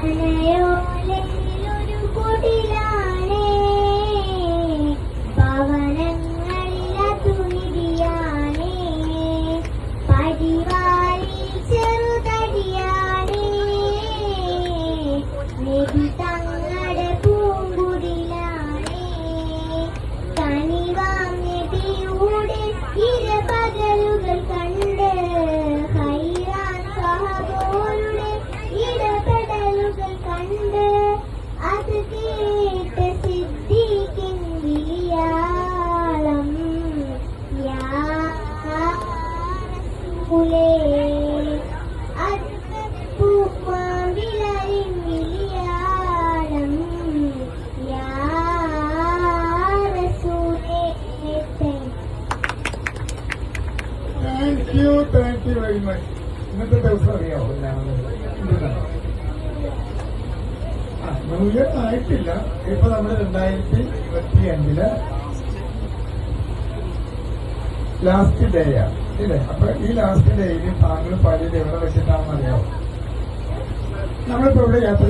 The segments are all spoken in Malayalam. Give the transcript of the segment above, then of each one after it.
പനയോലൊരു കുടിലാണേ ഭവനങ്ങളിലതു നിധിയാണേ പടിവാരി ചെറുതടിയാണേ നിധി തങ്ങളുടെ പൂങ്കുടിലാണേ കനിവാം നിധിയുടെ ഇരപകലുകൾ കണ്ട് ഹൈറാൻ സഹബോരുടെ ഇടപെടലുകൾ കണ്ട് അത് കേട്ട് സിദ്ദീഖിൻ വിളിയാളം യാ റസൂലേ അദ്ഭുതമാവിലരിൻ വിളിയാളം യാ റസൂലേ. Thank you very much. ഇന്നത്തെ ദിവസം അറിയാവോ? ന്യൂ ഇയർ ആയിട്ടില്ല. ഇപ്പൊ നമ്മള് 2025 ലാസ്റ്റ് ഡേയാ ഇല്ലേ? അപ്പൊ ഈ ലാസ്റ്റ് ഡേയിൽ താങ്കൾ പാടിയത് എവിടെ വെച്ചിട്ടാണെന്ന് അറിയാവോ? നമ്മളിപ്പോ ഇവിടെ യാത്ര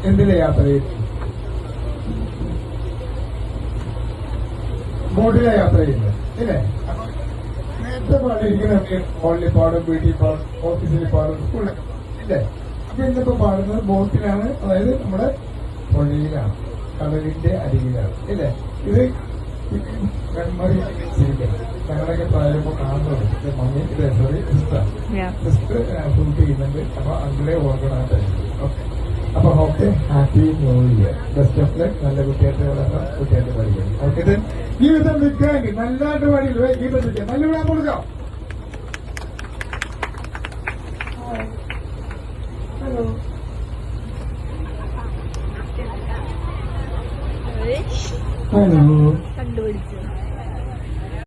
എന്തിലെ യാത്ര ചെയ്തു? ബോട്ടിലെ യാത്ര ചെയ്യുന്നത് ഇല്ലേ? അപ്പൊ നേരത്തെ പാടിയിരിക്കുന്നതൊക്കെ ഹോളിൽ പാടും, വീട്ടിൽ പാടും, ഓഫീസിൽ പാടും, സ്കൂളിലൊക്കെ ഇല്ലേ? അപ്പൊ ഇന്നിപ്പോ പാടുന്നത് ബോട്ടിലാണ്, അതായത് നമ്മുടെ പുഴയിലാണ്, കടലിന്റെ അരികിലാണ് ഇല്ലേ? ഇത് മെമ്മറി ശരിക്കും ഞങ്ങളൊക്കെ പറയുമ്പോൾ കാണുന്നുണ്ട്. മമ്മി ഇത് സോറി സിസ്റ്റർ ഷൂട്ട് ചെയ്യുന്നുണ്ട്. അപ്പൊ അങ്കിളെ ഓർഗണായിട്ട്. ഓക്കെ, അപ്പൊ okay, happy new year, best of luck. നല്ല കുട്ടിയായിട്ട് വളർന്ന കുട്ടിയായിട്ട് പഠിക്കണം. ഓക്കെ, ജീവിതം വിൽക്കാമെങ്കിൽ നല്ലതായിട്ട് പാടിയില്ലേ? ജീവിതം വിൽക്കാം, നല്ല വിടാൻ കൊടുക്കാം. ഹലോ, ഹലോ, കണ്ടുപിടിച്ചു.